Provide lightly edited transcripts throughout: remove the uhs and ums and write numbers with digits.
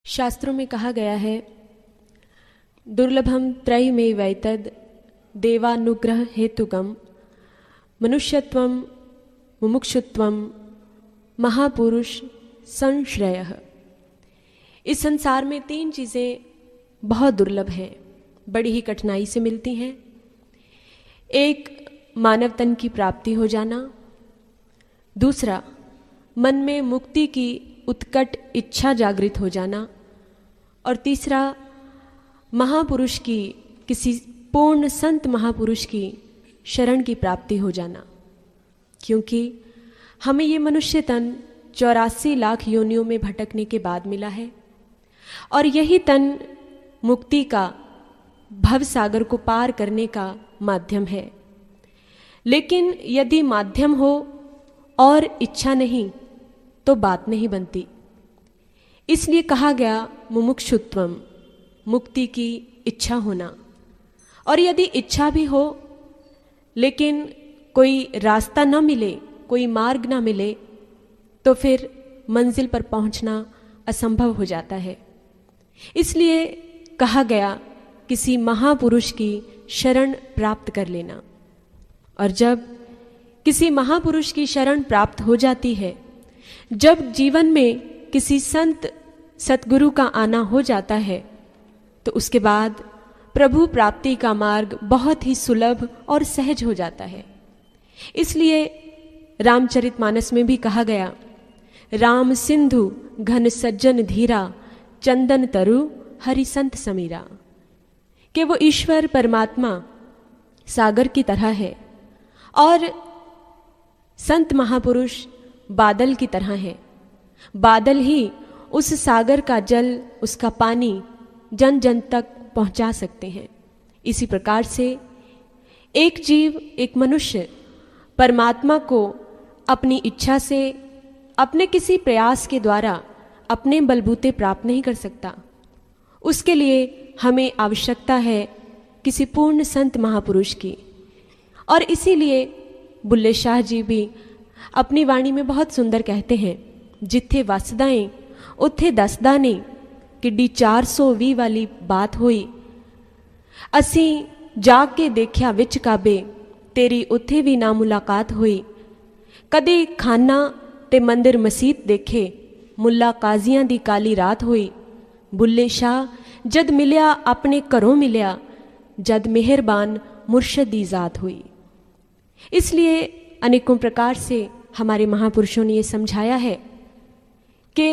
शास्त्रों में कहा गया है, दुर्लभम त्रयमेवैतद् देवानुग्रह हेतुकम मनुष्यत्वम मुमुक्षुत्वम महापुरुष संश्रयः। इस संसार में 3 चीज़ें बहुत दुर्लभ हैं, बड़ी ही कठिनाई से मिलती हैं। एक, मानव तन की प्राप्ति हो जाना। दूसरा, मन में मुक्ति की उत्कट इच्छा जागृत हो जाना। और तीसरा, महापुरुष की, किसी पूर्ण संत महापुरुष की शरण की प्राप्ति हो जाना। क्योंकि हमें ये मनुष्य तन 84 लाख योनियों में भटकने के बाद मिला है और यही तन मुक्ति का, भव सागर को पार करने का माध्यम है। लेकिन यदि माध्यम हो और इच्छा नहीं तो बात नहीं बनती। इसलिए कहा गया मुमुक्षुत्वम, मुक्ति की इच्छा होना। और यदि इच्छा भी हो लेकिन कोई रास्ता न मिले, कोई मार्ग न मिले, तो फिर मंजिल पर पहुंचना असंभव हो जाता है। इसलिए कहा गया किसी महापुरुष की शरण प्राप्त कर लेना। और जब किसी महापुरुष की शरण प्राप्त हो जाती है, जब जीवन में किसी संत सतगुरु का आना हो जाता है, तो उसके बाद प्रभु प्राप्ति का मार्ग बहुत ही सुलभ और सहज हो जाता है। इसलिए रामचरितमानस में भी कहा गया, राम सिंधु घन सज्जन धीरा चंदन तरु हरि संत समीरा, कि वो ईश्वर परमात्मा सागर की तरह है और संत महापुरुष बादल की तरह है। बादल ही उस सागर का जल, उसका पानी जन जन तक पहुंचा सकते हैं। इसी प्रकार से एक जीव, एक मनुष्य परमात्मा को अपनी इच्छा से, अपने किसी प्रयास के द्वारा, अपने बलबूते प्राप्त नहीं कर सकता। उसके लिए हमें आवश्यकता है किसी पूर्ण संत महापुरुष की। और इसीलिए बुल्ले शाह जी भी अपनी वाणी में बहुत सुंदर कहते हैं, जिथे वसदाएं उथे दसदा ने, किड्डी 420 वाली बात हुई। असी जाग के देखिया विच काबे, तेरी उथे भी ना मुलाकात हुई। कदे खाना ते मंदिर मसीत देखे, मुल्ला काजियां दी काली रात हुई। बुल्ले शाह जद मिलिया अपने घरों मिलिया, जद मेहरबान मुर्शद दी जात हुई। इसलिए अनेकों प्रकार से हमारे महापुरुषों ने ये समझाया है कि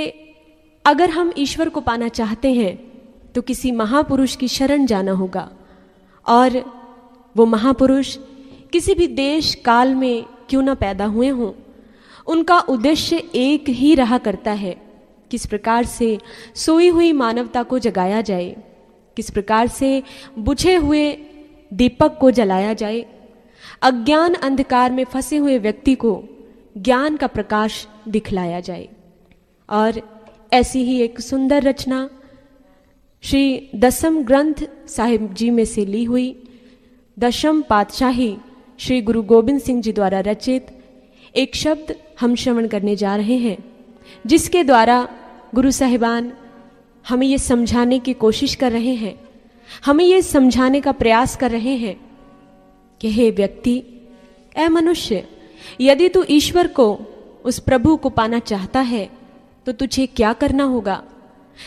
अगर हम ईश्वर को पाना चाहते हैं तो किसी महापुरुष की शरण जाना होगा। और वो महापुरुष किसी भी देश काल में क्यों ना पैदा हुए हों, उनका उद्देश्य एक ही रहा करता है, किस प्रकार से सोई हुई मानवता को जगाया जाए, किस प्रकार से बुझे हुए दीपक को जलाया जाए, अज्ञान अंधकार में फंसे हुए व्यक्ति को ज्ञान का प्रकाश दिखलाया जाए। और ऐसी ही एक सुंदर रचना श्री दसम ग्रंथ साहिब जी में से ली हुई, दशम पातशाही श्री गुरु गोबिंद सिंह जी द्वारा रचित एक शब्द हम श्रवण करने जा रहे हैं, जिसके द्वारा गुरु साहिबान हमें ये समझाने की कोशिश कर रहे हैं, हमें ये समझाने का प्रयास कर रहे हैं कि हे व्यक्ति, ऐ मनुष्य, यदि तू ईश्वर को, उस प्रभु को पाना चाहता है तो तुझे क्या करना होगा।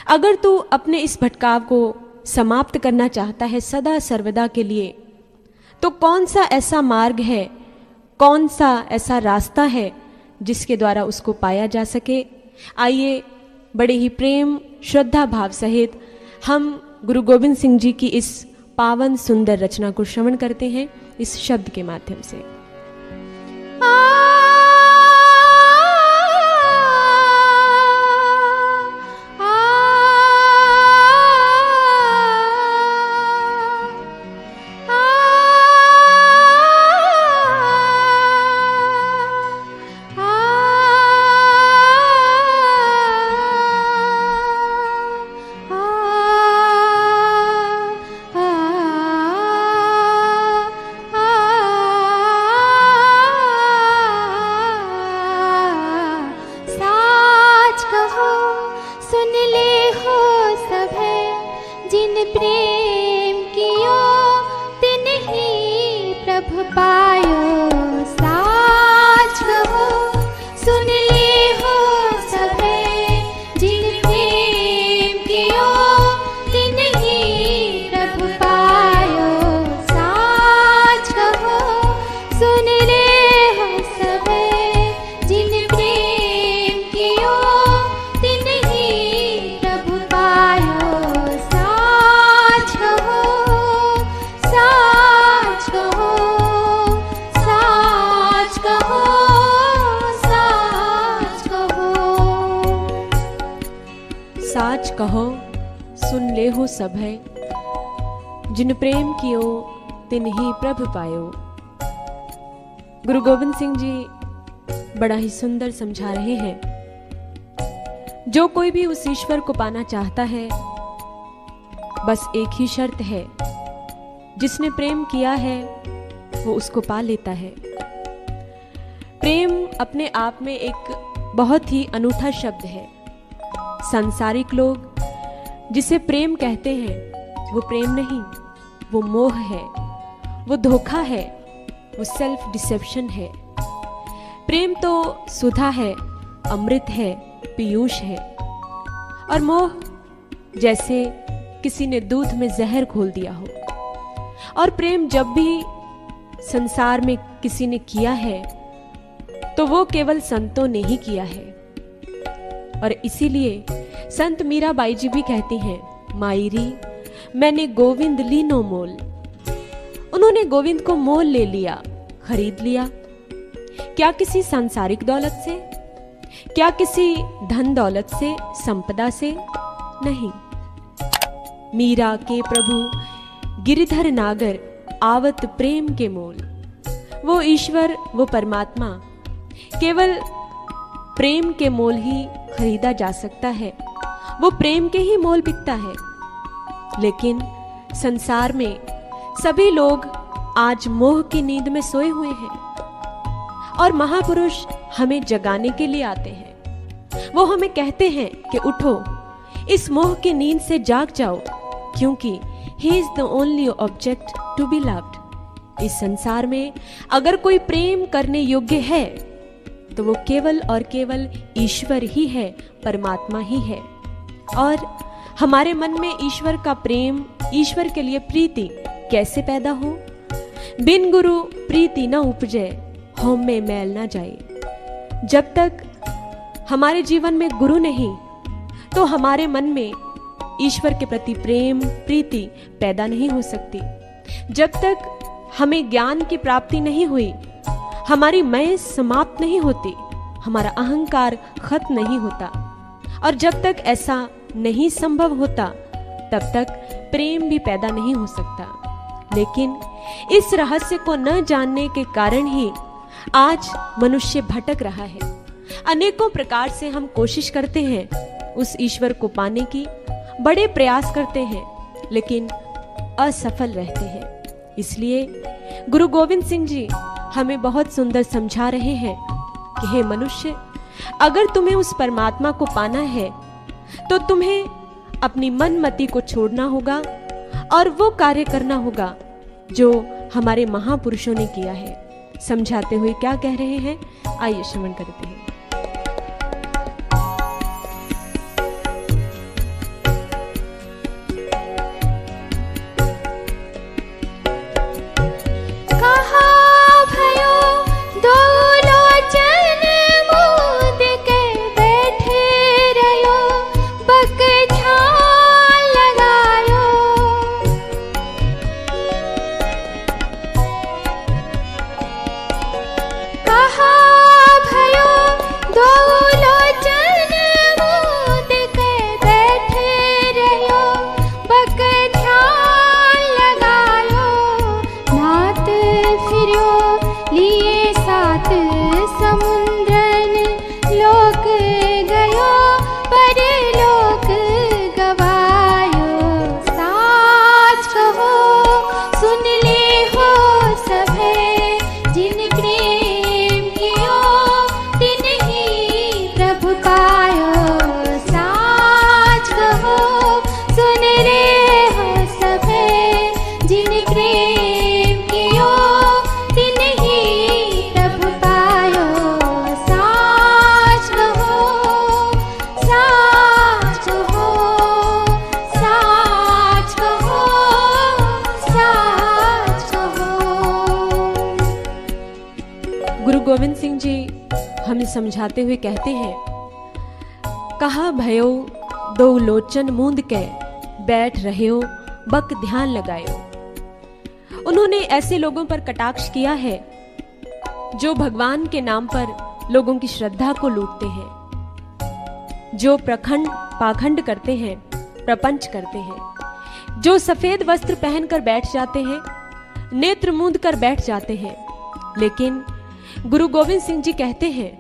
अगर तू अपने इस भटकाव को समाप्त करना चाहता है सदा सर्वदा के लिए, तो कौन सा ऐसा मार्ग है, कौन सा ऐसा रास्ता है जिसके द्वारा उसको पाया जा सके। आइए बड़े ही प्रेम श्रद्धा भाव सहित हम गुरु गोबिंद सिंह जी की इस पावन सुंदर रचना को श्रवण करते हैं इस शब्द के माध्यम से। कहो सुन ले हो सभय, जिन प्रेम कियो तिन ही प्रभ पायो। गुरु गोविंद सिंह जी बड़ा ही सुंदर समझा रहे हैं, जो कोई भी उस ईश्वर को पाना चाहता है, बस एक ही शर्त है, जिसने प्रेम किया है वो उसको पा लेता है। प्रेम अपने आप में एक बहुत ही अनूठा शब्द है। सांसारिक लोग जिसे प्रेम कहते हैं वो प्रेम नहीं, वो मोह है, वो धोखा है, वो सेल्फ डिसेप्शन है। प्रेम तो सुधा है, अमृत है, पीयूष है, और मोह जैसे किसी ने दूध में जहर घोल दिया हो। और प्रेम जब भी संसार में किसी ने किया है तो वो केवल संतों ने ही किया है। और इसीलिए संत मीराबाई जी भी कहती हैं, मायरी मैंने गोविंद ली नो मोल। उन्होंने गोविंद को मोल ले लिया, खरीद लिया। क्या किसी सांसारिक दौलत से, क्या किसी धन दौलत से, संपदा से? नहीं। मीरा के प्रभु गिरिधर नागर आवत प्रेम के मोल। वो ईश्वर, वो परमात्मा केवल प्रेम के मोल ही खरीदा जा सकता है, वो प्रेम के ही मोल बिकता है। लेकिन संसार में सभी लोग आज मोह की नींद में सोए हुए हैं, और महापुरुष हमें जगाने के लिए आते हैं। वो हमें कहते हैं कि उठो, इस मोह की नींद से जाग जाओ, क्योंकि He is the only object to be loved। इस संसार में अगर कोई प्रेम करने योग्य है तो वो केवल और केवल ईश्वर ही है, परमात्मा ही है। और हमारे मन में ईश्वर का प्रेम, ईश्वर के लिए प्रीति कैसे पैदा हो? बिन गुरु प्रीति न उपजे, होम में मैल ना जाए। जब तक हमारे जीवन में गुरु नहीं तो हमारे मन में ईश्वर के प्रति प्रेम, प्रीति पैदा नहीं हो सकती। जब तक हमें ज्ञान की प्राप्ति नहीं हुई, हमारी मैं समाप्त नहीं होती, हमारा अहंकार खत्म नहीं होता, और जब तक ऐसा नहीं संभव होता तब तक प्रेम भी पैदा नहीं हो सकता। लेकिन इस रहस्य को न जानने के कारण ही आज मनुष्य भटक रहा है। अनेकों प्रकार से हम कोशिश करते हैं उस ईश्वर को पाने की, बड़े प्रयास करते हैं, लेकिन असफल रहते हैं। इसलिए गुरु गोविंद सिंह जी हमें बहुत सुंदर समझा रहे हैं कि हे मनुष्य, अगर तुम्हें उस परमात्मा को पाना है तो तुम्हें अपनी मन मति को छोड़ना होगा और वो कार्य करना होगा जो हमारे महापुरुषों ने किया है। समझाते हुए क्या कह रहे हैं, आइए श्रवण करते हैं। गुरु गोविंद सिंह जी हमें समझाते हुए कहते हैं, कहा भयो दो लोचन मूंद के बैठ रहे हो बक ध्यान लगायो। उन्होंने ऐसे लोगों पर कटाक्ष किया है जो भगवान के नाम पर लोगों की श्रद्धा को लूटते हैं, जो पाखंड करते हैं, प्रपंच करते हैं, जो सफेद वस्त्र पहनकर बैठ जाते हैं, नेत्र मूंद कर बैठ जाते हैं। लेकिन गुरु गोविंद सिंह जी कहते हैं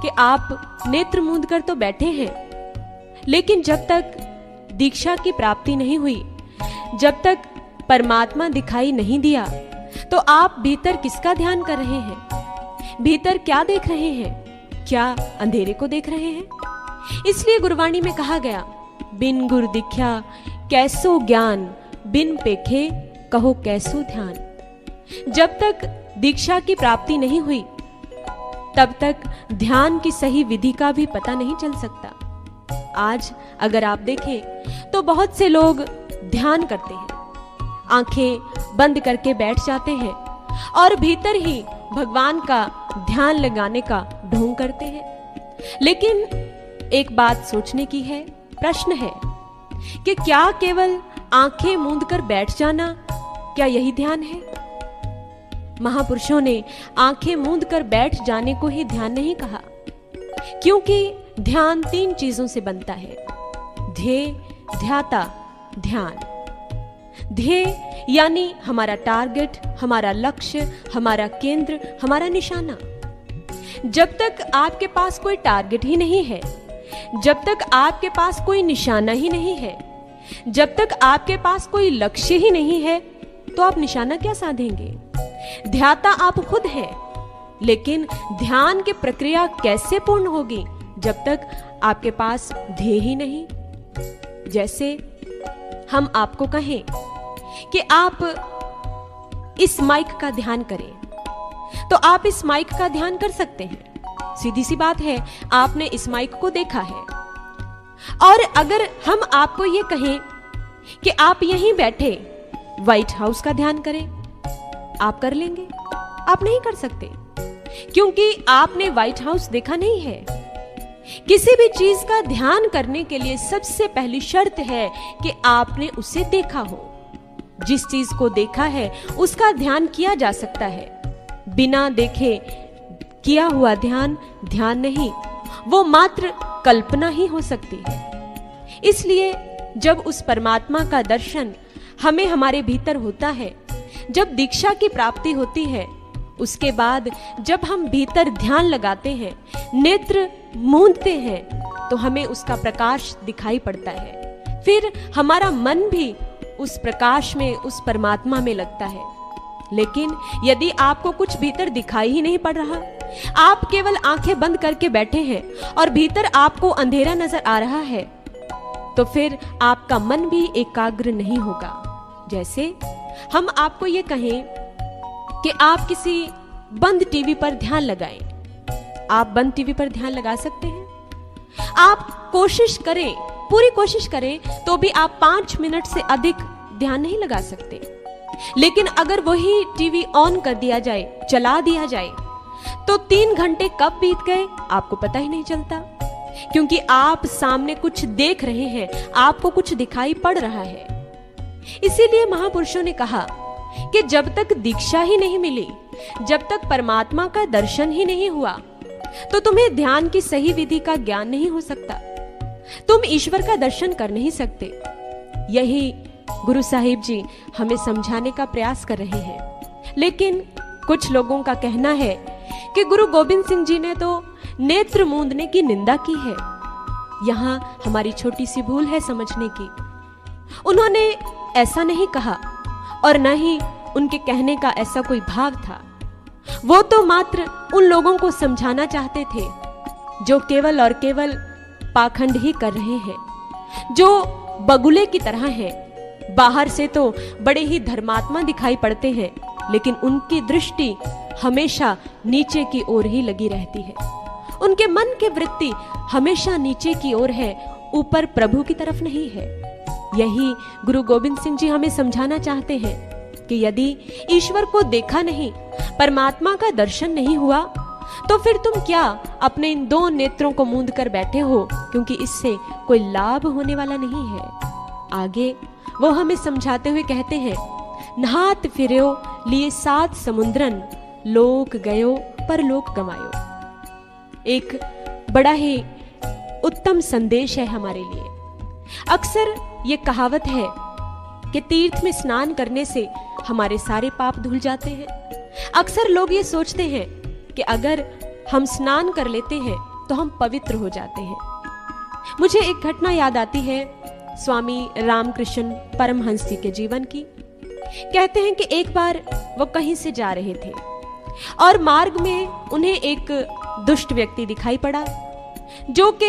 कि आप नेत्र मूंद कर तो बैठे हैं, लेकिन जब तक दीक्षा की प्राप्ति नहीं हुई, जब तक परमात्मा दिखाई नहीं दिया, तो आप भीतर किसका ध्यान कर रहे हैं? भीतर क्या देख रहे हैं? क्या अंधेरे को देख रहे हैं? इसलिए गुरबाणी में कहा गया, बिन गुर दिख्या कैसो ज्ञान, बिन पेखे कहो कैसो ध्यान। जब तक दीक्षा की प्राप्ति नहीं हुई, तब तक ध्यान की सही विधि का भी पता नहीं चल सकता। आज अगर आप देखें तो बहुत से लोग ध्यान करते हैं, आंखें बंद करके बैठ जाते हैं और भीतर ही भगवान का ध्यान लगाने का ढोंग करते हैं। लेकिन एक बात सोचने की है, प्रश्न है कि क्या केवल आंखें मूंद कर बैठ जाना, क्या यही ध्यान है? महापुरुषों ने आंखें मूंद कर बैठ जाने को ही ध्यान नहीं कहा, क्योंकि ध्यान 3 चीजों से बनता है, ध्येय, ध्याता, ध्यान। ध्येय यानी हमारा टारगेट, हमारा लक्ष्य, हमारा केंद्र, हमारा निशाना। जब तक आपके पास कोई टारगेट ही नहीं है, जब तक आपके पास कोई निशाना ही नहीं है, जब तक आपके पास कोई लक्ष्य ही नहीं है, तो आप निशाना क्या साधेंगे? ध्याता आप खुद हैं, लेकिन ध्यान की प्रक्रिया कैसे पूर्ण होगी जब तक आपके पास ध्येय ही नहीं? जैसे हम आपको कहें कि आप इस माइक का ध्यान करें, तो आप इस माइक का ध्यान कर सकते हैं। सीधी सी बात है, आपने इस माइक को देखा है। और अगर हम आपको ये कहें कि आप यहीं बैठे व्हाइट हाउस का ध्यान करें, आप कर लेंगे? आप नहीं कर सकते, क्योंकि आपने व्हाइट हाउस देखा नहीं है। किसी भी चीज का ध्यान करने के लिए सबसे पहली शर्त है कि आपने उसे देखा हो। जिस चीज को देखा है उसका ध्यान किया जा सकता है, बिना देखे किया हुआ ध्यान ध्यान नहीं, वो मात्र कल्पना ही हो सकती है। इसलिए जब उस परमात्मा का दर्शन हमें हमारे भीतर होता है, जब दीक्षा की प्राप्ति होती है, उसके बाद जब हम भीतर ध्यान लगाते हैं, नेत्र मूंदते हैं, तो हमें उसका प्रकाश दिखाई पड़ता है। फिर हमारा मन भी उस प्रकाश में, उस परमात्मा में लगता है। लेकिन यदि आपको कुछ भीतर दिखाई ही नहीं पड़ रहा, आप केवल आंखें बंद करके बैठे हैं और भीतर आपको अंधेरा नजर आ रहा है, तो फिर आपका मन भी एकाग्र नहीं होगा। जैसे हम आपको ये कहें कि आप किसी बंद टीवी पर ध्यान लगाएं, आप बंद टीवी पर ध्यान लगा सकते हैं? आप कोशिश करें, पूरी कोशिश करें, तो भी आप 5 मिनट से अधिक ध्यान नहीं लगा सकते। लेकिन अगर वही टीवी ऑन कर दिया जाए, चला दिया जाए, तो 3 घंटे कब बीत गए आपको पता ही नहीं चलता, क्योंकि आप सामने कुछ देख रहे हैं, आपको कुछ दिखाई पड़ रहा है। इसीलिए महापुरुषों ने कहा कि जब तक दीक्षा ही नहीं मिली, जब तक परमात्मा का दर्शन ही नहीं हुआ, तो तुम्हें ध्यान की सही विधि का ज्ञान नहीं हो सकता, तुम ईश्वर का दर्शन कर नहीं सकते। यही गुरु साहिब जी हमें समझाने का प्रयास कर रहे हैं। लेकिन कुछ लोगों का कहना है कि गुरु गोविंद सिंह जी ने तो नेत्र मूंदने की निंदा की है। यहाँ हमारी छोटी सी भूल है समझने की। उन्होंने ऐसा नहीं कहा और न ही उनके कहने का ऐसा कोई भाव था। वो तो मात्र उन लोगों को समझाना चाहते थे जो केवल और केवल पाखंड ही कर रहे हैं, जो बगुले की तरह हैं। बाहर से तो बड़े ही धर्मात्मा दिखाई पड़ते हैं, लेकिन उनकी दृष्टि हमेशा नीचे की ओर ही लगी रहती है। उनके मन की वृत्ति हमेशा नीचे की ओर है, ऊपर प्रभु की तरफ नहीं है। यही गुरु गोविंद सिंह जी हमें समझाना चाहते हैं कि यदि ईश्वर को देखा नहीं, परमात्मा का दर्शन नहीं हुआ, तो फिर तुम क्या अपने इन 2 नेत्रों को मूंद कर बैठे हो, क्योंकि इससे कोई लाभ होने वाला नहीं है। आगे वो हमें समझाते हुए कहते हैं, नहात फिर्यो लिए 7 समुद्रन, लोक गयो पर लोक गमायो। एक बड़ा ही उत्तम संदेश है हमारे लिए। अक्सर ये कहावत है कि तीर्थ में स्नान करने से हमारे सारे पाप धुल जाते हैं। अक्सर लोग ये सोचते हैं कि अगर हम स्नान कर लेते हैं तो हम पवित्र हो जाते हैं। मुझे एक घटना याद आती है स्वामी रामकृष्ण परमहंस जी के जीवन की। कहते हैं कि एक बार वो कहीं से जा रहे थे और मार्ग में उन्हें एक दुष्ट व्यक्ति दिखाई पड़ा जो कि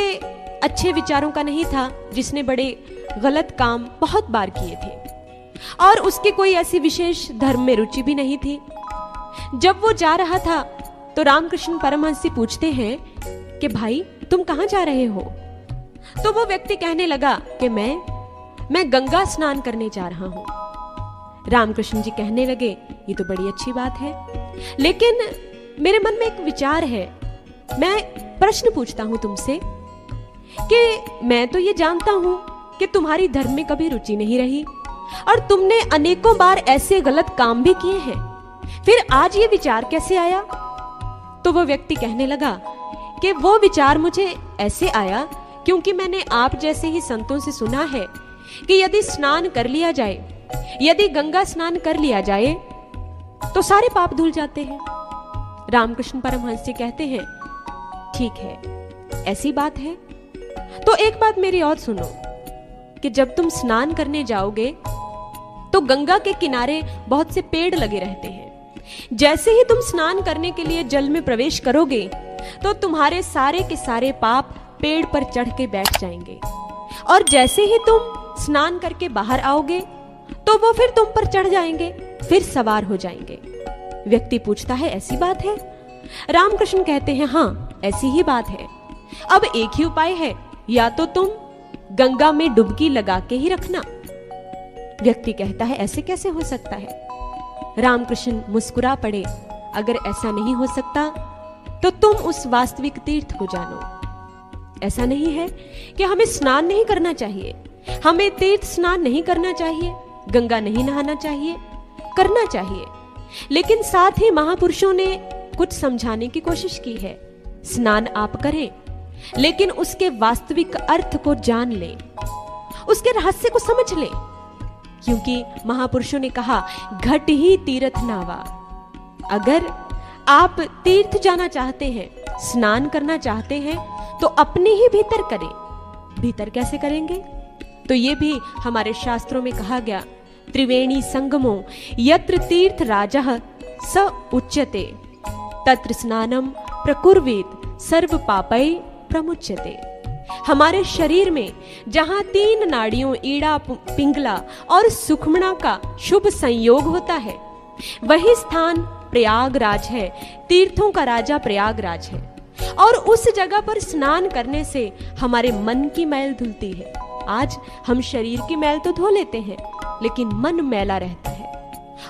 अच्छे विचारों का नहीं था, जिसने बड़े गलत काम बहुत बार किए थे और उसके कोई ऐसी विशेष धर्म में रुचि भी नहीं थी। जब वो जा रहा था तो रामकृष्ण परमहंस जी पूछते हैं कि भाई तुम कहां जा रहे हो? तो वो व्यक्ति कहने लगा कि मैं गंगा स्नान करने जा रहा हूं। रामकृष्ण जी कहने लगे ये तो बड़ी अच्छी बात है, लेकिन मेरे मन में एक विचार है, मैं प्रश्न पूछता हूं तुमसे कि मैं तो ये जानता हूं कि तुम्हारी धर्म में कभी रुचि नहीं रही और तुमने अनेकों बार ऐसे गलत काम भी किए हैं, फिर आज ये विचार कैसे आया? तो वो व्यक्ति कहने लगा कि वो विचार मुझे ऐसे आया क्योंकि मैंने आप जैसे ही संतों से सुना है कि यदि स्नान कर लिया जाए, यदि गंगा स्नान कर लिया जाए तो सारे पाप धुल जाते हैं। रामकृष्ण परमहंस जी कहते हैं ठीक है, ऐसी बात है तो एक बात मेरी और सुनो कि जब तुम स्नान करने जाओगे तो गंगा के किनारे बहुत से पेड़ लगे रहते हैं। जैसे ही तुम स्नान करने के लिए जल में प्रवेश करोगे तो तुम्हारे सारे के सारे पाप पेड़ पर चढ़ के बैठ जाएंगे और जैसे ही तुम स्नान करके बाहर आओगे तो वो फिर तुम पर चढ़ जाएंगे, फिर सवार हो जाएंगे। व्यक्ति पूछता है ऐसी बात है? रामकृष्ण कहते हैं हाँ, ऐसी ही बात है। अब एक ही उपाय है, या तो तुम गंगा में डुबकी लगा के ही रखना। व्यक्ति कहता है ऐसे कैसे हो सकता है? रामकृष्ण मुस्कुरा पड़े, अगर ऐसा नहीं हो सकता तो तुम उस वास्तविक तीर्थ को जानो। ऐसा नहीं है कि हमें स्नान नहीं करना चाहिए, हमें तीर्थ स्नान नहीं करना चाहिए, गंगा नहीं नहाना चाहिए, करना चाहिए, लेकिन साथ ही महापुरुषों ने कुछ समझाने की कोशिश की है। स्नान आप करें लेकिन उसके वास्तविक अर्थ को जान लें, उसके रहस्य को समझ लें, क्योंकि महापुरुषों ने कहा घट ही तीर्थ नावा। अगर आप तीर्थ जाना चाहते हैं, स्नान करना चाहते हैं तो अपने ही भीतर करें। भीतर कैसे करेंगे? तो ये भी हमारे शास्त्रों में कहा गया, त्रिवेणी संगमो यत्र तीर्थ राजः स उच्यते तत्र स्नानम प्रकुर्वीत सर्व पापै प्रमुच्यते। हमारे शरीर में जहां 3 नाड़ियों ईड़ा, पिंगला और सुखमणा का शुभ संयोग होता है, वही स्थान प्रयागराज है, तीर्थों का राजा प्रयागराज है। और उस जगह पर स्नान करने से हमारे मन की मैल धुलती है। आज हम शरीर की मैल तो धो लेते हैं, लेकिन मन मैला रहता है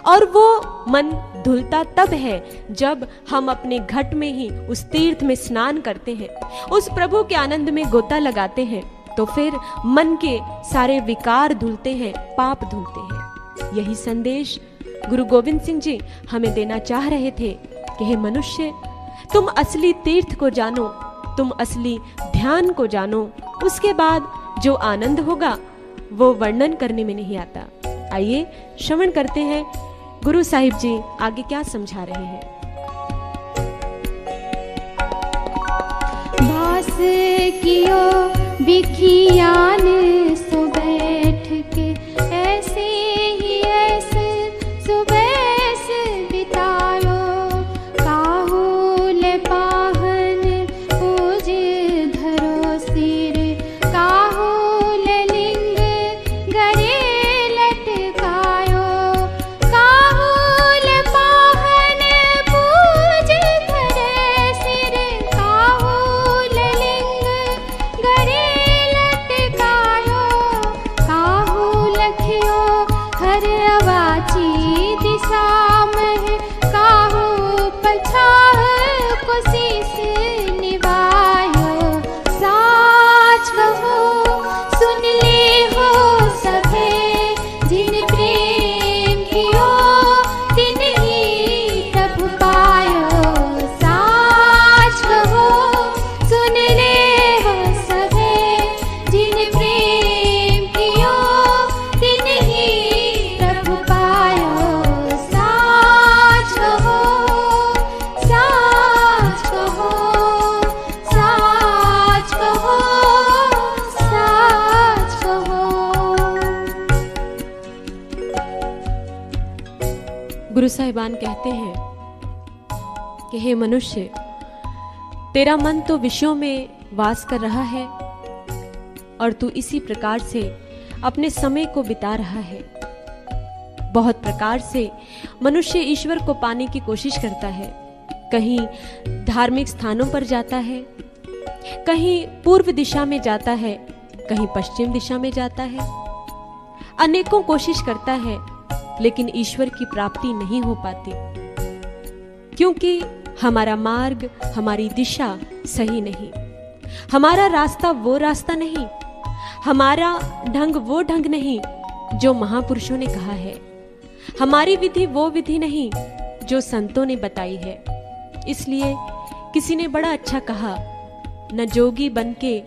और वो मन धुलता तब है जब हम अपने घट में ही उस तीर्थ में स्नान करते हैं, उस प्रभु के आनंद में गोता लगाते हैं, तो फिर मन के सारे विकार धुलते हैं, पाप धुलते हैं। यही संदेश गुरु गोविंद सिंह जी हमें देना चाह रहे थे कि हे मनुष्य, तुम असली तीर्थ को जानो, तुम असली ध्यान को जानो, उसके बाद जो आनंद होगा वो वर्णन करने में नहीं आता। आइए श्रवण करते हैं गुरु साहिब जी आगे क्या समझा रहे हैं। भास कियो बिखियान सो बैठ के ऐसे ही ऐसे सुबह से बितायो, काहुल पाहन पूज धरो सिर, काहुल लिंग गरे लटकायो, काहुल पाहन पूज धरे सिर, काहुल लिंग गरे लटकायो। गुरु साहिबान कहते हैं कि हे मनुष्य, तेरा मन तो विषयों में वास कर रहा है और तू इसी प्रकार से अपने समय को बिता रहा है। बहुत प्रकार से मनुष्य ईश्वर को पाने की कोशिश करता है। कहीं धार्मिक स्थानों पर जाता है, कहीं पूर्व दिशा में जाता है, कहीं पश्चिम दिशा में जाता है। अनेकों कोशिश करता है, लेकिन ईश्वर की प्राप्ति नहीं हो पाती, क्योंकि हमारा मार्ग, हमारी दिशा सही नहीं, हमारा रास्ता वो रास्ता नहीं, हमारा ढंग वो ढंग नहीं जो महापुरुषों ने कहा है, हमारी विधि वो विधि नहीं जो संतों ने बताई है। इसलिए किसी ने बड़ा अच्छा कहा, न जोगी बनके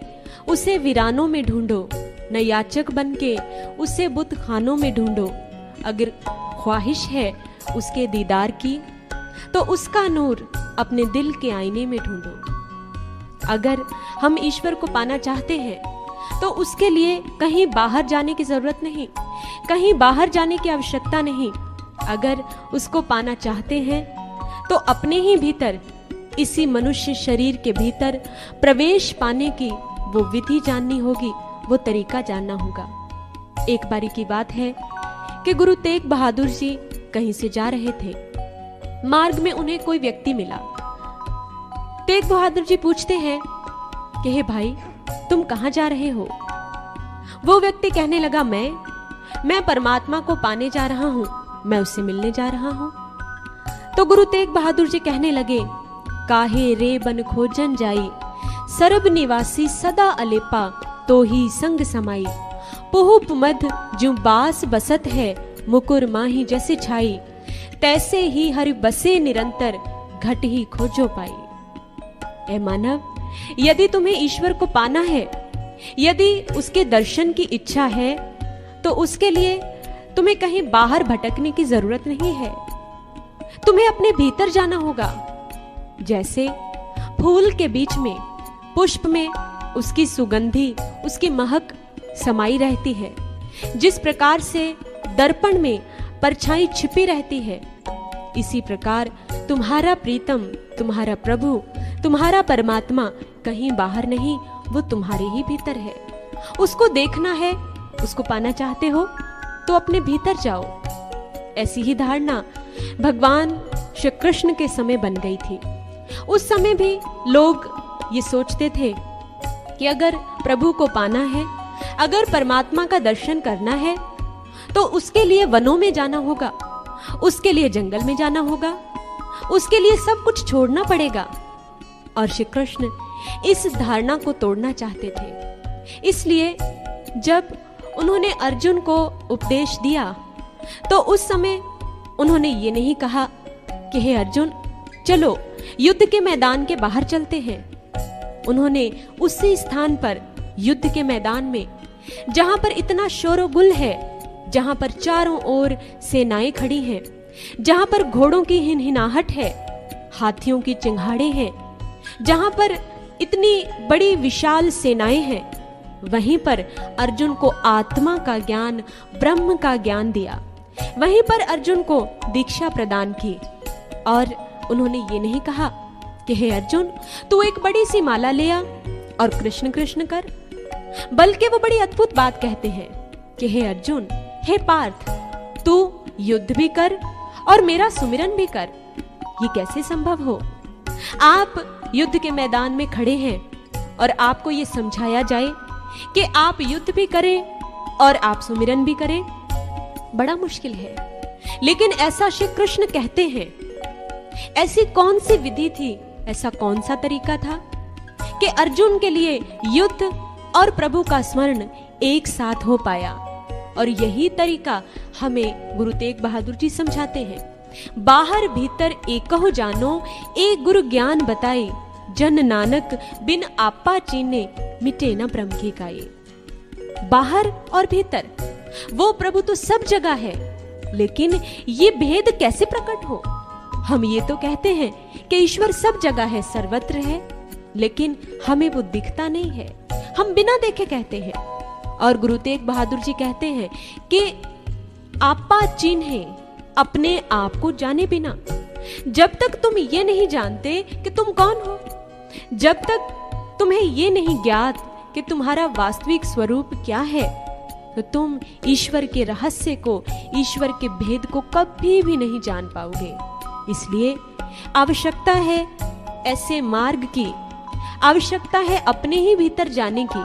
उसे वीरानों में ढूंढो, न याचक बनके उसे बुत खानों में ढूंढो। अगर ख्वाहिश है उसके दीदार की, तो उसका नूर अपने दिल के आईने में ढूंढो। अगर हम ईश्वर को पाना चाहते हैं तो उसके लिए कहीं बाहर जाने की जरूरत नहीं, कहीं बाहर जाने की आवश्यकता नहीं। अगर उसको पाना चाहते हैं तो अपने ही भीतर, इसी मनुष्य शरीर के भीतर प्रवेश पाने की वो विधि जाननी होगी, वो तरीका जानना होगा। एक बारी की बात है कि गुरु तेग बहादुर जी कहीं से जा रहे थे। मार्ग में उन्हें कोई व्यक्ति मिला। तेग बहादुर जी पूछते हैं कि हे भाई, तुम कहां जा रहे हो? वो व्यक्ति कहने लगा, मैं परमात्मा को पाने जा रहा हूं, मैं उससे मिलने जा रहा हूं। तो गुरु तेग बहादुर जी कहने लगे, काहे रे बन खोजन जाई, सरब निवासी सदा अलेपा, तो ही संग समाई। पुहुप मध जो बास बसत है, मुकुर माही जैसे छाई, तैसे ही हरि बसे निरंतर, घट ही खोजो पाई। ए मानव, यदि तुम्हें ईश्वर को पाना है, यदि उसके दर्शन की इच्छा है, तो उसके लिए तुम्हें कहीं बाहर भटकने की जरूरत नहीं है। तुम्हें अपने भीतर जाना होगा। जैसे फूल के बीच में, पुष्प में उसकी सुगंधी, उसकी महक समाई रहती है, जिस प्रकार से दर्पण में परछाई छिपी रहती है, इसी प्रकार तुम्हारा प्रीतम, तुम्हारा प्रभु, तुम्हारा परमात्मा कहीं बाहर नहीं, वो तुम्हारे ही भीतर है। उसको देखना है, उसको पाना चाहते हो तो अपने भीतर जाओ। ऐसी ही धारणा भगवान श्री कृष्ण के समय बन गई थी। उस समय भी लोग ये सोचते थे कि अगर प्रभु को पाना है, अगर परमात्मा का दर्शन करना है, तो उसके लिए वनों में जाना होगा, उसके लिए जंगल में जाना होगा, उसके लिए सब कुछ छोड़ना पड़ेगा। और श्री कृष्ण इस धारणा को तोड़ना चाहते थे। इसलिए जब उन्होंने अर्जुन को उपदेश दिया, तो उस समय उन्होंने ये नहीं कहा कि हे अर्जुन, चलो युद्ध के मैदान के बाहर चलते हैं। उन्होंने उसी स्थान पर, युद्ध के मैदान में, जहां पर इतना शोरगुल है, जहां पर चारों ओर सेनाएं खड़ी हैं, जहां पर घोड़ों की हिनहिनाहट है, हाथियों की चिंगाड़े हैं, जहां पर इतनी बड़ी विशाल सेनाएं हैं, वहीं पर अर्जुन को आत्मा का ज्ञान, ब्रह्म का ज्ञान दिया। वहीं पर अर्जुन को दीक्षा प्रदान की। और उन्होंने ये नहीं कहा कि हे अर्जुन, तू एक बड़ी सी माला ले आ और कृष्ण कृष्ण कर, बल्कि वो बड़ी अद्भुत बात कहते हैं कि हे अर्जुन, हे पार्थ, तू युद्ध भी कर और मेरा सुमिरन भी कर। ये कैसे संभव हो? आप युद्ध के मैदान में खड़े हैं और आपको ये समझाया जाए कि आप युद्ध भी करें और आप सुमिरन भी करें, बड़ा मुश्किल है। लेकिन ऐसा श्री कृष्ण कहते हैं। ऐसी कौन सी विधि थी, ऐसा कौन सा तरीका था कि अर्जुन के लिए युद्ध और प्रभु का स्मरण एक साथ हो पाया? और यही तरीका हमें गुरु तेग बहादुर जी समझाते हैं। बाहर भीतर एकहु जानो, एक गुरु ज्ञान बताए, जन नानक बिन आपा चीने, मिटे न ब्रह्म की काये। बाहर और भीतर वो प्रभु तो सब जगह है, लेकिन ये भेद कैसे प्रकट हो? हम ये तो कहते हैं कि ईश्वर सब जगह है, सर्वत्र है, लेकिन हमें वो दिखता नहीं है, हम बिना देखे कहते हैं। और गुरु तेग बहादुर जी कहते हैं कि आपा चिन्हे, अपने आप को जाने बिना, जब तक तुम ये नहीं जानते कि तुम कौन हो, जब तक तुम्हें ये नहीं ज्ञात कि तुम्हारा वास्तविक स्वरूप क्या है, तो तुम ईश्वर के रहस्य को, ईश्वर के भेद को कभी भी नहीं जान पाओगे। इसलिए आवश्यकता है ऐसे मार्ग की, आवश्यकता है अपने ही भीतर जाने की,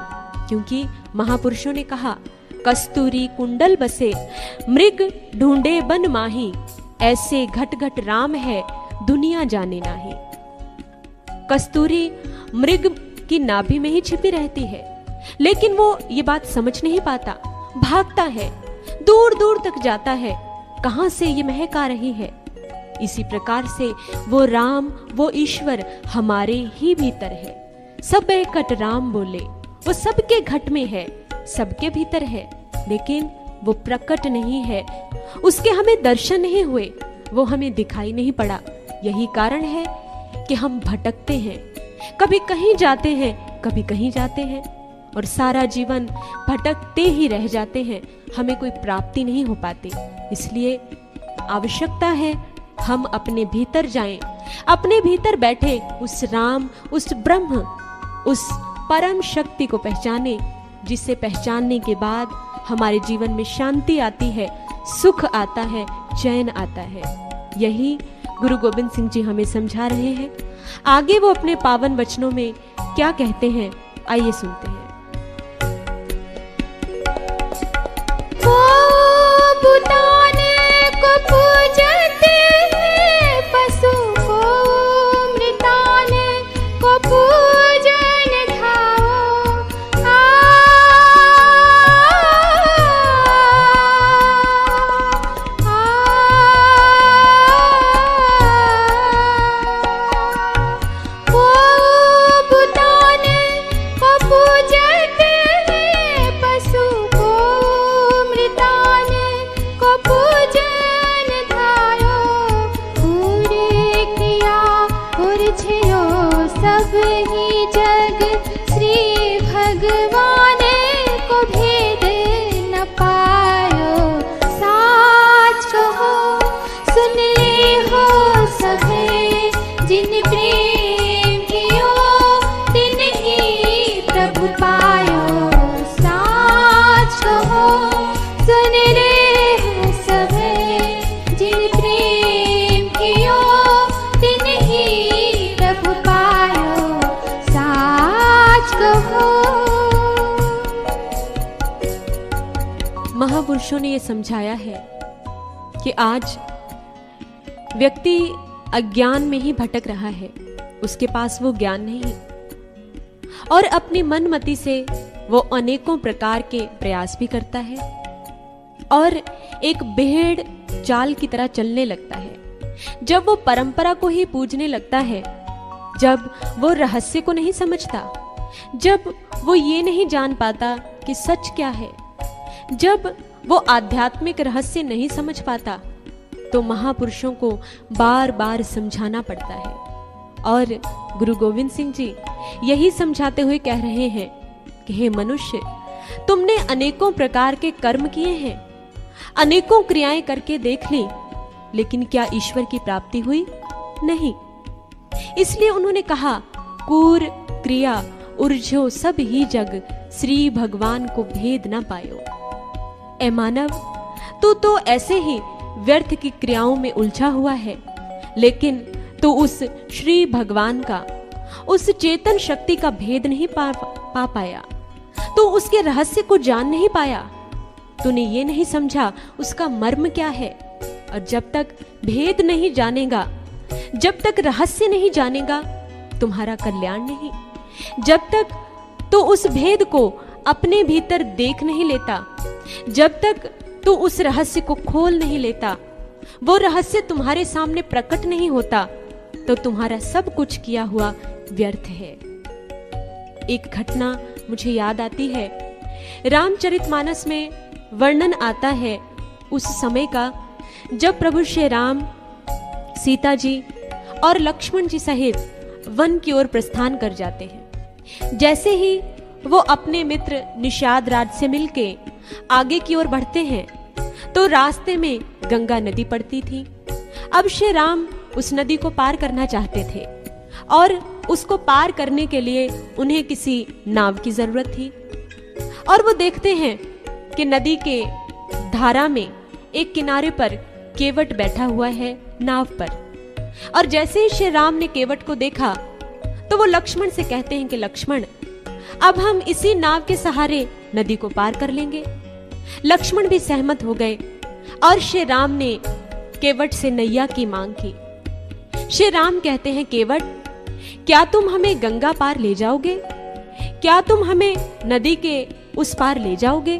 क्योंकि महापुरुषों ने कहा, कस्तूरी कुंडल बसे मृग ढूंढे बन माही, ऐसे घट घट राम है दुनिया जाने नाही। कस्तूरी मृग की नाभि में ही छिपी रहती है, लेकिन वो ये बात समझ नहीं पाता, भागता है, दूर दूर तक जाता है, कहां से ये महक आ रही है। इसी प्रकार से वो राम, वो ईश्वर हमारे ही भीतर है। सब एकट राम बोले, वो सबके घट में है, सबके भीतर है, लेकिन वो प्रकट नहीं है, उसके हमें दर्शन नहीं हुए, वो हमें दिखाई नहीं पड़ा। यही कारण है कि हम भटकते हैं, कभी कहीं जाते हैं, कभी कहीं जाते हैं, और सारा जीवन भटकते ही रह जाते हैं, हमें कोई प्राप्ति नहीं हो पाती। इसलिए आवश्यकता है हम अपने भीतर जाएं, अपने भीतर बैठे उस राम, उस ब्रह्म, उस परम शक्ति को पहचाने, जिसे पहचानने के बाद हमारे जीवन में शांति आती है, सुख आता है, चैन आता है। यही गुरु गोविंद सिंह जी हमें समझा रहे हैं। आगे वो अपने पावन वचनों में क्या कहते हैं, आइए सुनते हैं। पशु को मृतान को पूजन धाओ, पशु को मृतान को पूजन धायो, पूरे क्रिया उर्झयो सब ही जग, श्री भगवान को भेद न पायो। साच कहो सुन ले हो सभे, जिन प्रेम कियो तिन ही प्रभु पायो। साच कहो सुन ले हो सभे, जिन प्रेम कियो तिन ही प्रभु पायो। साच कहो। महापुरुषों ने यह समझाया है कि आज व्यक्ति अज्ञान में ही भटक रहा है, उसके पास वो ज्ञान नहीं, और अपनी मनमति से वो अनेकों प्रकार के प्रयास भी करता है और एक भेड़ चाल की तरह चलने लगता है। जब वो परंपरा को ही पूजने लगता है, जब वो रहस्य को नहीं समझता, जब वो ये नहीं जान पाता कि सच क्या है, जब वो आध्यात्मिक रहस्य नहीं समझ पाता, तो महापुरुषों को बार बार समझाना पड़ता है। और गुरु गोविंद सिंह जी यही समझाते हुए कह रहे हैं कि हे मनुष्य, तुमने अनेकों प्रकार के कर्म किए हैं, अनेकों क्रियाएं करके देख ली, लेकिन क्या ईश्वर की प्राप्ति हुई? नहीं। इसलिए उन्होंने कहा, कूर क्रिया उर्झो सब ही जग, श्री भगवान को भेद ना पायो। ए मानव, तू तो ऐसे ही व्यर्थ की क्रियाओं में उलझा हुआ है, लेकिन तू उस श्री भगवान का, उस चेतन शक्ति का भेद नहीं पा पाया, तू उसके रहस्य को जान नहीं पाया, तूने ये नहीं समझा उसका मर्म क्या है। और जब तक भेद नहीं जानेगा, जब तक रहस्य नहीं जानेगा, तुम्हारा कल्याण नहीं। जब तक तू उस भेद को अपने भीतर देख नहीं लेता, जब तक तू उस रहस्य को खोल नहीं लेता, वो रहस्य तुम्हारे सामने प्रकट नहीं होता, तो तुम्हारा सब कुछ किया हुआ व्यर्थ है। एक घटना मुझे याद आती है, रामचरितमानस में वर्णन आता है उस समय का, जब प्रभु श्री राम सीता जी और लक्ष्मण जी सहित वन की ओर प्रस्थान कर जाते हैं। जैसे ही वो अपने मित्र निषाद राज से मिलके आगे की ओर बढ़ते हैं, तो रास्ते में गंगा नदी पड़ती थी। अब श्री राम उस नदी को पार करना चाहते थे और उसको पार करने के लिए उन्हें किसी नाव की जरूरत थी। और वो देखते हैं कि नदी के धारा में एक किनारे पर केवट बैठा हुआ है नाव पर। और जैसे ही श्री राम ने केवट को देखा तो वो लक्ष्मण से कहते हैं कि लक्ष्मण, अब हम इसी नाव के सहारे नदी को पार कर लेंगे। लक्ष्मण भी सहमत हो गए और श्री राम ने केवट से नैया की मांग की। श्री राम कहते हैं, केवट, क्या तुम हमें गंगा पार ले जाओगे? क्या तुम हमें नदी के उस पार ले जाओगे?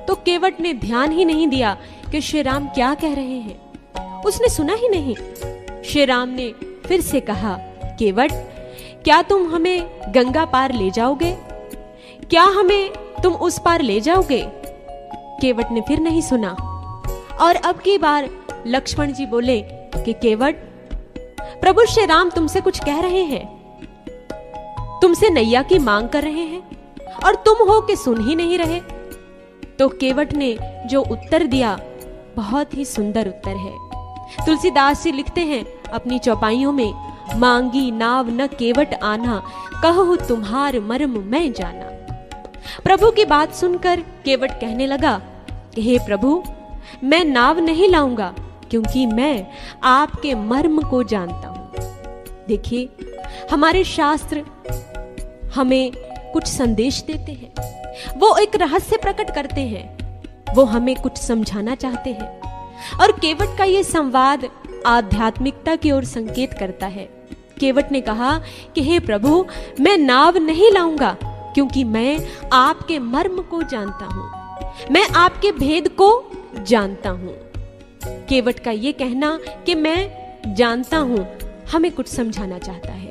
तो केवट ने ध्यान ही नहीं दिया कि श्री राम क्या कह रहे हैं, उसने सुना ही नहीं। श्री राम ने फिर से कहा, केवट, क्या तुम हमें गंगा पार ले जाओगे? क्या हमें तुम उस पार ले जाओगे? केवट ने फिर नहीं सुना। और अब की बार लक्ष्मण जी बोले कि केवट, प्रभु श्री राम तुमसे कुछ कह रहे हैं, तुमसे नैया की मांग कर रहे हैं और तुम हो कि सुन ही नहीं रहे। तो केवट ने जो उत्तर दिया बहुत ही सुंदर उत्तर है। तुलसीदास जी लिखते हैं अपनी चौपाइयों में, मांगी नाव न केवट आना, कहूँ तुम्हार मर्म मैं जाना। प्रभु की बात सुनकर केवट कहने लगा कि हे प्रभु, मैं नाव नहीं लाऊंगा क्योंकि मैं आपके मर्म को जानता हूं। देखिए, हमारे शास्त्र हमें कुछ संदेश देते हैं, वो एक रहस्य प्रकट करते हैं, वो हमें कुछ समझाना चाहते हैं। और केवट का ये संवाद आध्यात्मिकता की ओर संकेत करता है। केवट ने कहा कि हे प्रभु, मैं नाव नहीं लाऊंगा क्योंकि मैं आपके मर्म को जानता हूं, मैं आपके भेद को जानता हूं। केवट का ये कहना कि मैं जानता हूं हमें कुछ समझाना चाहता है।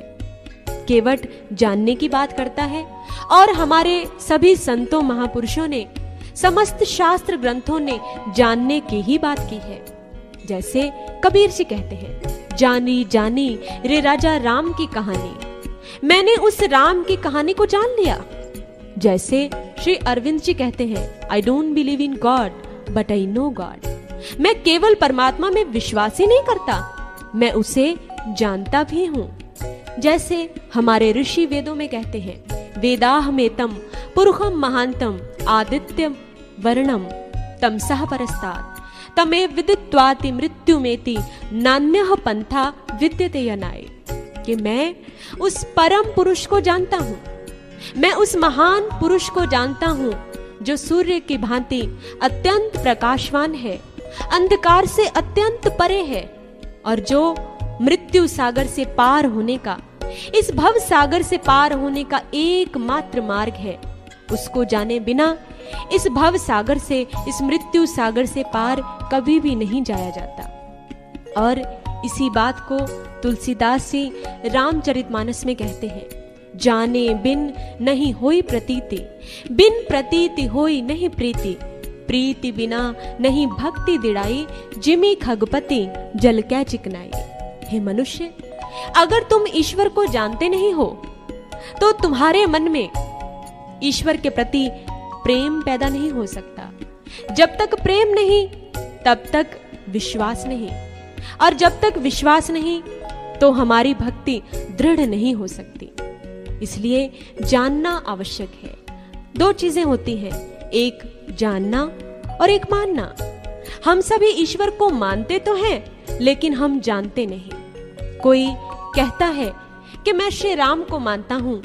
केवट जानने की बात करता है और हमारे सभी संतों महापुरुषों ने, समस्त शास्त्र ग्रंथों ने जानने की ही बात की है। जैसे कबीर जी कहते हैं, जानी जानी रे राजा राम की कहानी, मैंने उस राम की कहानी को जान लिया। जैसे श्री अरविंद जी कहते हैं, I don't believe in God but I know God, मैं केवल परमात्मा में विश्वास ही नहीं करता, मैं उसे जानता भी हूं। जैसे हमारे ऋषि वेदों में कहते हैं, वेदाहमेतम पुरुषम महांतम आदित्यम वर्णम तमसः परस्तात् तमे विदित्वाति मृत्युमेति नान्यः पंथा विद्यते यनाय। कि मैं उस परम पुरुष को जानता हूं, मैं उस महान पुरुष को जानता हूं जो सूर्य की भांति अत्यंत प्रकाशवान है, अंधकार से अत्यंत परे है और जो मृत्यु सागर से पार होने का, इस भव सागर से पार होने का एकमात्र मार्ग है। उसको जाने बिना इस भव सागर से, इस मृत्यु सागर से पार कभी भी नहीं जाया जाता। और इसी बात को तुलसीदास जी रामचरितमानस में कहते हैं, जाने बिन नहीं होई प्रतीति, बिन प्रतीति होई नहीं प्रीति, प्रीति बिना नहीं भक्ति दिड़ाई, जिमी खगपति जल कै चिकनाई। हे मनुष्य, अगर तुम ईश्वर को जानते नहीं हो तो तुम्हारे मन में ईश्वर के प्रति प्रेम पैदा नहीं हो सकता। जब तक प्रेम नहीं तब तक विश्वास नहीं, और जब तक विश्वास नहीं तो हमारी भक्ति दृढ़ नहीं हो सकती। इसलिए जानना आवश्यक है। दो चीजें होती हैं, एक जानना और एक मानना। हम सभी ईश्वर को मानते तो हैं लेकिन हम जानते नहीं। कोई कहता है कि मैं श्री राम को मानता हूं,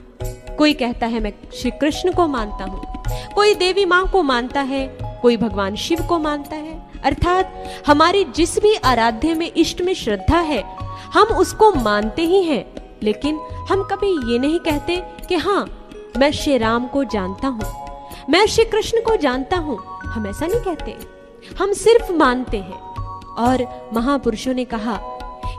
कोई कहता है मैं श्री कृष्ण को मानता हूं, कोई देवी मां को मानता है, कोई भगवान शिव को मानता है। अर्थात हमारी जिस भी आराध्य में, इष्ट में श्रद्धा है, हम उसको मानते ही हैं, लेकिन हम कभी ये नहीं कहते कि हाँ मैं श्री राम को जानता हूं, मैं श्री कृष्ण को जानता हूं। हम ऐसा नहीं कहते, हम सिर्फ मानते हैं। और महापुरुषों ने कहा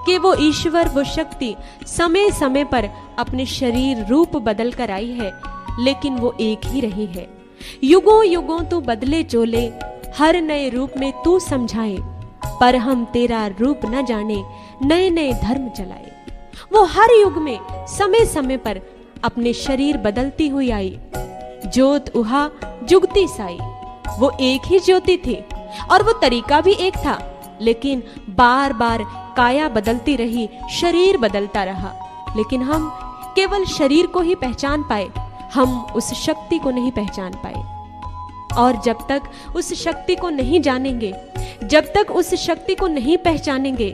कि वो ईश्वर, वो शक्ति समय समय पर अपने शरीर रूप बदल कर आई है, लेकिन वो एक ही रही है। युगों युगों तू बदले चोले, हर नए रूप में तू समझाए, पर हम तेरा रूप न जाने, नए नए धर्म चलाए। वो हर युग में समय समय पर अपने शरीर बदलती हुई आई। ज्योत उहा जुगती साई, वो एक ही ज्योति थी और वो तरीका भी एक था, लेकिन बार बार काया बदलती रही, शरीर बदलता रहा, लेकिन हम केवल शरीर को ही पहचान पाए, हम उस शक्ति को नहीं पहचान पाए। और जब तक उस शक्ति को नहीं जानेंगे, जब तक उस शक्ति को नहीं पहचानेंगे,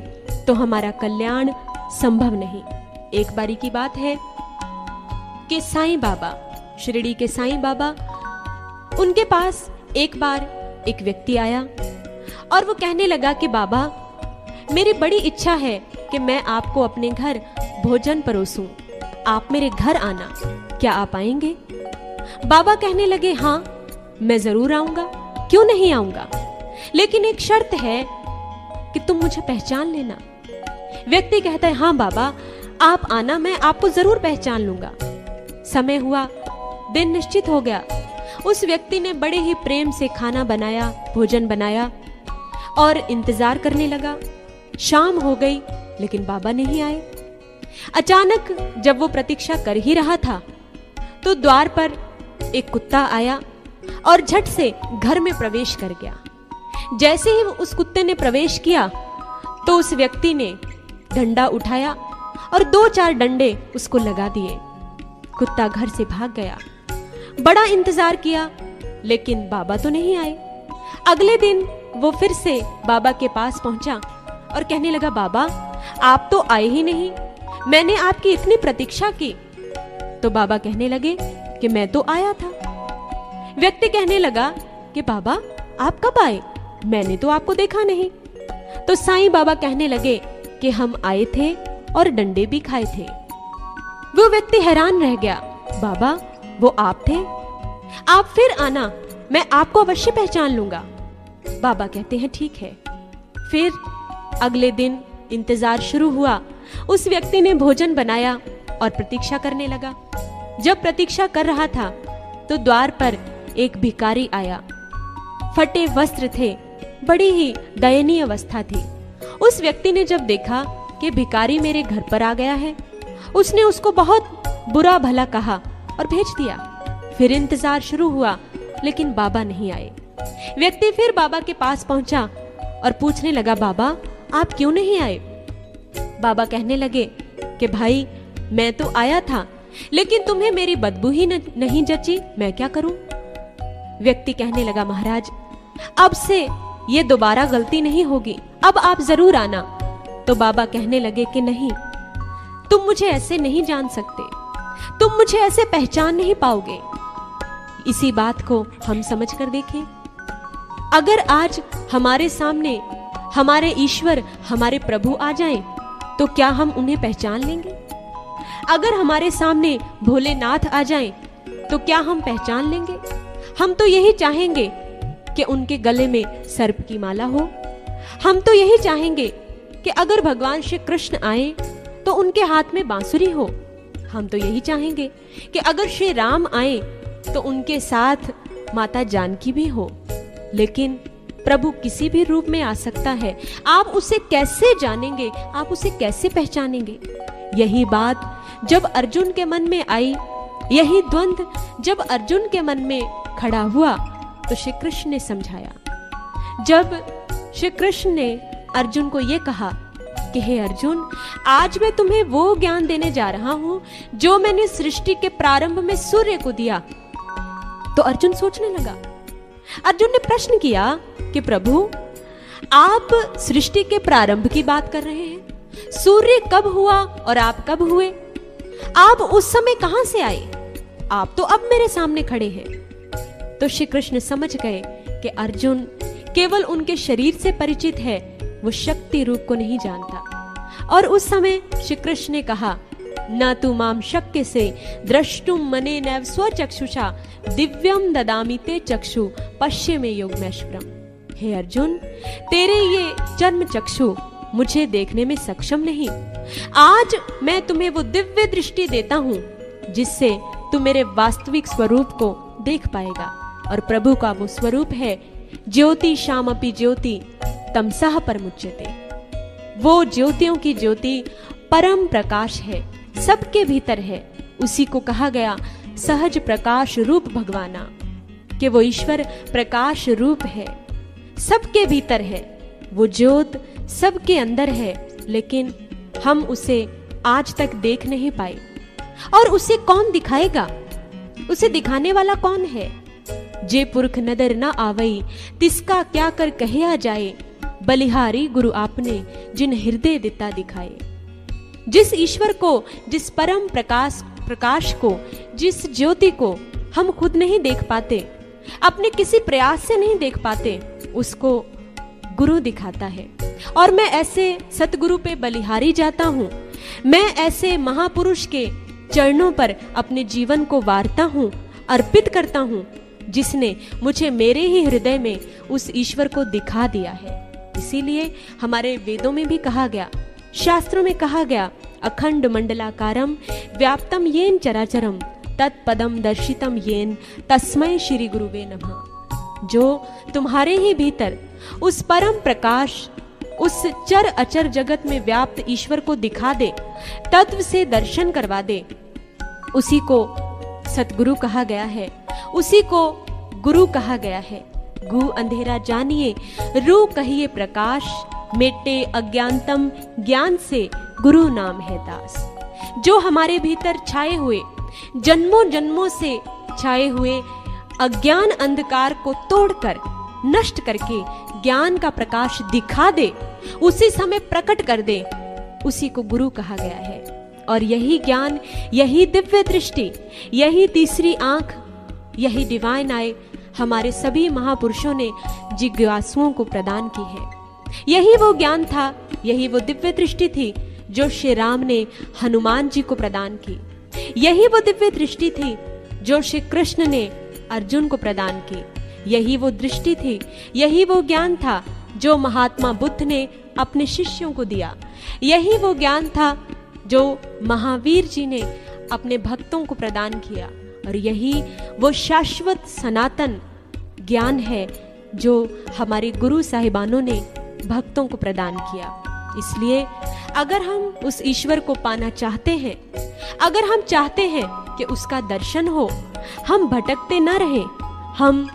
तो हमारा कल्याण संभव नहीं। एक बारी की बात है कि साईं बाबा, शिरडी के साईं बाबा, उनके पास एक बार एक व्यक्ति आया और वो कहने लगा कि बाबा, मेरी बड़ी इच्छा है कि मैं आपको अपने घर भोजन परोसूं, आप मेरे घर आना, क्या आप आएंगे? बाबा कहने लगे, हाँ मैं जरूर आऊंगा, क्यों नहीं आऊंगा, लेकिन एक शर्त है कि तुम मुझे पहचान लेना। व्यक्ति कहता है, हाँ बाबा आप आना, मैं आपको जरूर पहचान लूंगा। समय हुआ, दिन निश्चित हो गया। उस व्यक्ति ने बड़े ही प्रेम से खाना बनाया, भोजन बनाया और इंतजार करने लगा। शाम हो गई लेकिन बाबा नहीं आए। अचानक जब वो प्रतीक्षा कर ही रहा था तो द्वार पर एक कुत्ता आया और झट से घर में प्रवेश कर गया। जैसे ही उस कुत्ते ने प्रवेश किया तो उस व्यक्ति ने डंडा उठाया और 2-4 डंडे उसको लगा दिए। कुत्ता घर से भाग गया। बड़ा इंतजार किया लेकिन बाबा तो नहीं आए। अगले दिन वो फिर से बाबा के पास पहुंचा और कहने लगा, बाबा आप तो आए ही नहीं, मैंने आपकी इतनी प्रतीक्षा की। तो बाबा कहने लगे कि मैं तो आया था। व्यक्ति कहने लगा कि बाबा आप कब आए, मैंने तो आपको देखा नहीं। तो साईं बाबा कहने लगे कि हम आए थे और डंडे भी खाए थे। वो व्यक्ति हैरान रह गया, बाबा वो आप थे, आप फिर आना, मैं आपको अवश्य पहचान लूंगा। बाबा कहते हैं ठीक है। फिर अगले दिन इंतजार शुरू हुआ। उस व्यक्ति ने भोजन बनाया और प्रतीक्षा करने लगा। जब प्रतीक्षा कर रहा था तो द्वार पर एक भिखारी आया। फटे वस्त्र थे, बड़ी ही दयनीय अवस्था थी। उस व्यक्ति ने जब देखा कि भिखारी मेरे घर पर आ गया है, उसने उसको बहुत बुरा भला कहा और भेज दिया। फिर इंतजार शुरू हुआ लेकिन बाबा नहीं आए। व्यक्ति फिर बाबा के पास पहुंचा और पूछने लगा, बाबा आप क्यों नहीं आए? बाबा कहने लगे कि भाई मैं तो आया था लेकिन तुम्हें मेरी बदबू ही नहीं जची, मैं क्या करूं? व्यक्ति कहने लगा, महाराज अब से ये दोबारा गलती नहीं होगी, अब आप जरूर आना। तो बाबा कहने लगे कि नहीं, तुम मुझे ऐसे नहीं जान सकते, तुम मुझे ऐसे पहचान नहीं पाओगे। इसी बात को हम समझ कर देखें। अगर आज हमारे सामने हमारे ईश्वर, हमारे प्रभु आ जाएं, तो क्या हम उन्हें पहचान लेंगे? अगर हमारे सामने भोलेनाथ आ जाएं, तो क्या हम पहचान लेंगे? हम तो यही चाहेंगे कि उनके गले में सर्प की माला हो। हम तो यही चाहेंगे कि अगर भगवान श्री कृष्ण आए तो उनके हाथ में बांसुरी हो। हम तो यही चाहेंगे कि अगर श्री राम आए तो उनके साथ माता जानकी भी हो। लेकिन प्रभु किसी भी रूप में आ सकता है, आप उसे कैसे जानेंगे, आप उसे कैसे पहचानेंगे? यही बात जब अर्जुन के मन में आई, यही द्वंद्व जब अर्जुन के मन में खड़ा हुआ तो श्री कृष्ण ने समझाया। जब श्री कृष्ण ने अर्जुन को यह कहा कि हे अर्जुन, आज मैं तुम्हें वो ज्ञान देने जा रहा हूं जो मैंने सृष्टि के प्रारंभ में सूर्य को दिया, तो अर्जुन सोचने लगा। अर्जुन ने प्रश्न किया कि प्रभु आप सृष्टि के प्रारंभ की बात कर रहे हैं, सूर्य कब हुआ और आप कब हुए? आप उस समय कहां से आए? आप तो अब मेरे सामने खड़े हैं। तो श्री कृष्ण समझ गए कि अर्जुन केवल उनके शरीर से परिचित है, वो शक्ति रूप को नहीं जानता। और उस समय श्री कृष्ण ने कहा, न तु माम शक्य से द्रष्टुम मने नैव स्वचक्षुषा दिव्यम ददामि ते चक्षु पश्य में योगमैश्वरम। हे अर्जुन, तेरे ये जन्म चक्षु मुझे देखने में सक्षम नहीं। आज मैं तुम्हें वो दिव्य दृष्टि देता हूं जिससे तू मेरे वास्तविक स्वरूप को देख पाएगा। और प्रभु का वो स्वरूप है ज्योति शामपि ज्योति तमसः परमुच्यते। वो ज्योतियों की ज्योति परम प्रकाश है, सबके भीतर है। उसी को कहा गया सहज प्रकाश रूप भगवाना, कि वो ईश्वर प्रकाश रूप है। सबके भीतर है, वो ज्योत सबके अंदर है, लेकिन हम उसे आज तक देख नहीं पाए। और उसे कौन दिखाएगा? उसे दिखाने वाला कौन है? जे पुरख नदर न आवई, तिसका क्या कर कहिया जाए, बलिहारी गुरु आपने जिन हृदय दिता दिखाए। जिस ईश्वर को, जिस परम प्रकाश को, जिस ज्योति को हम खुद नहीं देख पाते, अपने किसी प्रयास से नहीं देख पाते, उसको गुरु दिखाता है। और मैं ऐसे सतगुरु पे बलिहारी जाता हूँ, मैं ऐसे महापुरुष के चरणों पर अपने जीवन को वारता हूँ, अर्पित करता हूँ, जिसने मुझे मेरे ही हृदय में उस ईश्वर को दिखा दिया है। इसीलिए हमारे वेदों में भी कहा गया, शास्त्रों में कहा गया, अखंड मंडलाकारम व्याप्तम येन चराचरम तत्पदम दर्शितम येन तस्मै श्री गुरुवे नमः। जो तुम्हारे ही भीतर उस परम प्रकाश, उस चर अचर जगत में व्याप्त ईश्वर को दिखा दे, तत्व से दर्शन करवा दे, उसी को सतगुरु कहा गया है, उसी को गुरु कहा गया है। गु अंधेरा जानिए, रू कहिए प्रकाश, मेटे अज्ञानतम ज्ञान से गुरु नाम है दास। जो हमारे भीतर छाए हुए, जन्मों जन्मों से छाए हुए अज्ञान अंधकार को तोड़कर, नष्ट करके ज्ञान का प्रकाश दिखा दे, उसी समय प्रकट कर दे, उसी को गुरु कहा गया है। और यही ज्ञान, यही दिव्य दृष्टि, यही तीसरी आंख, यही डिवाइन आई हमारे सभी महापुरुषों ने जिज्ञासुओं को प्रदान की है। यही वो ज्ञान था, यही वो दिव्य दृष्टि थी जो श्री राम ने हनुमान जी को प्रदान की। यही वो दिव्य दृष्टि थी जो श्री कृष्ण ने अर्जुन को प्रदान की। यही वो दृष्टि थी, यही वो ज्ञान था जो महात्मा बुद्ध ने अपने शिष्यों को दिया। यही वो ज्ञान था जो महावीर जी ने अपने भक्तों को प्रदान किया। और यही वो शाश्वत सनातन ज्ञान है जो हमारे गुरु साहिबानों ने भक्तों को प्रदान किया। इसलिए अगर हम उस ईश्वर को पाना चाहते हैं, अगर हम चाहते हैं कि उसका दर्शन हो, हम भटकते न रहे, हम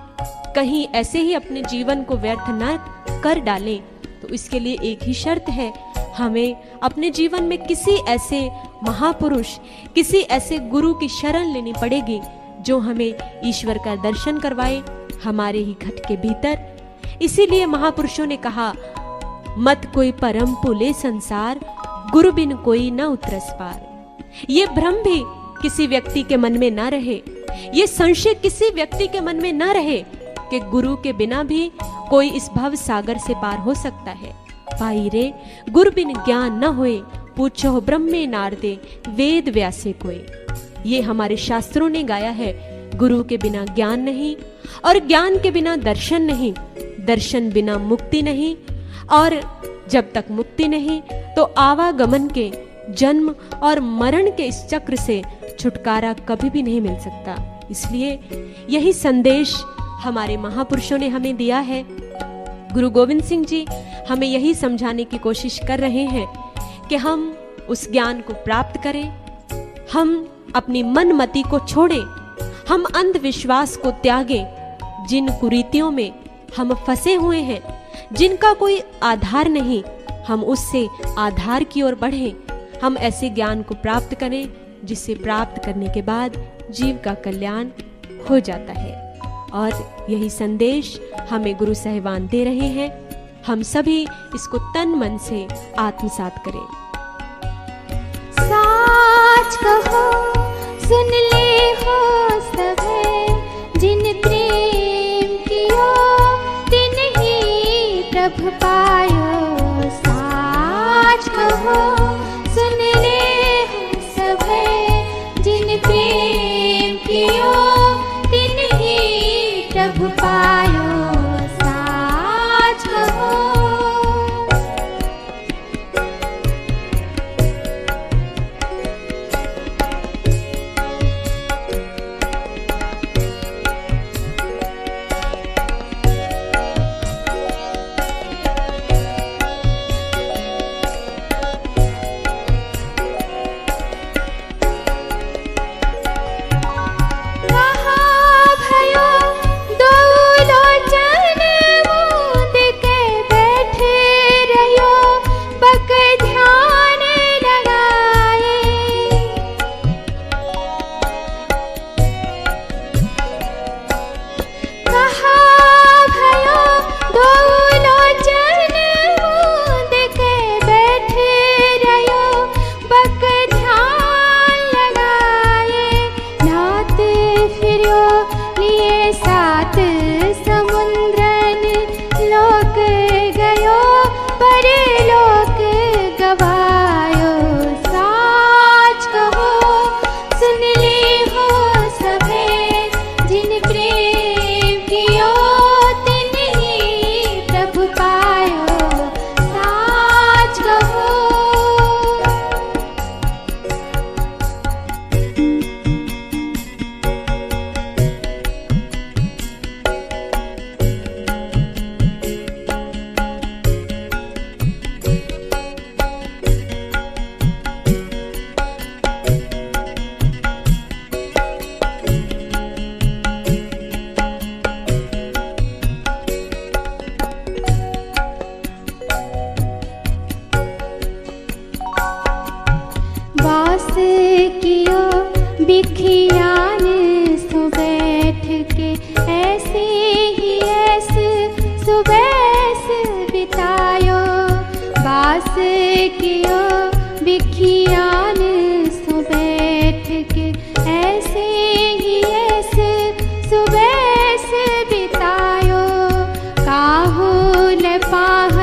कहीं ऐसे ही अपने जीवन को व्यर्थ न कर डालें, तो इसके लिए एक ही शर्त है, हमें अपने जीवन में किसी ऐसे महापुरुष, किसी ऐसे गुरु की शरण लेनी पड़ेगी जो हमें ईश्वर का दर्शन करवाए हमारे ही घट के भीतर। इसीलिए महापुरुषों ने कहा, मत कोई परम पुले संसार, गुरु बिन कोई न उतरस पार। ये भ्रम भी किसी व्यक्ति के मन में न रहे, ये संशय किसी व्यक्ति के मन में न रहे कि गुरु के बिना भी कोई इस भव सागर से पार हो सकता है। भाई रे गुरु बिन ज्ञान न होए, पूछो ब्रह्मे नारदे वेद व्यासे कोई। ये हमारे शास्त्रों ने गाया है, गुरु के बिना ज्ञान नहीं, और ज्ञान के बिना दर्शन नहीं, दर्शन बिना मुक्ति नहीं, और जब तक मुक्ति नहीं तो आवागमन के, जन्म और मरण के इस चक्र से छुटकारा कभी भी नहीं मिल सकता। इसलिए यही संदेश हमारे महापुरुषों ने हमें दिया है। गुरु गोविंद सिंह जी हमें यही समझाने की कोशिश कर रहे हैं कि हम उस ज्ञान को प्राप्त करें, हम अपनी मन मति को छोड़ें, हम अंधविश्वास को त्यागें। जिन कुरीतियों में हम फंसे हुए हैं, जिनका कोई आधार नहीं, हम उससे आधार की ओर बढ़ें। हम ऐसे ज्ञान को प्राप्त करें जिसे प्राप्त करने के बाद जीव का कल्याण हो जाता है। और यही संदेश हमें गुरु साहिबान दे रहे हैं। हम सभी इसको तन मन से आत्मसात करें। साच कहो सुन ले हो सभे, जिन प्रेम कियो तिन ही प्रभु पायो। साच कहो सुन ले हो सभे, जिन प्रेम कियो तिन ही प्रभु पायो। साच कहो कियो बिखियान सो बैठ के, ऐसे ही ऐसे सुबह से बितायो काहुल पाह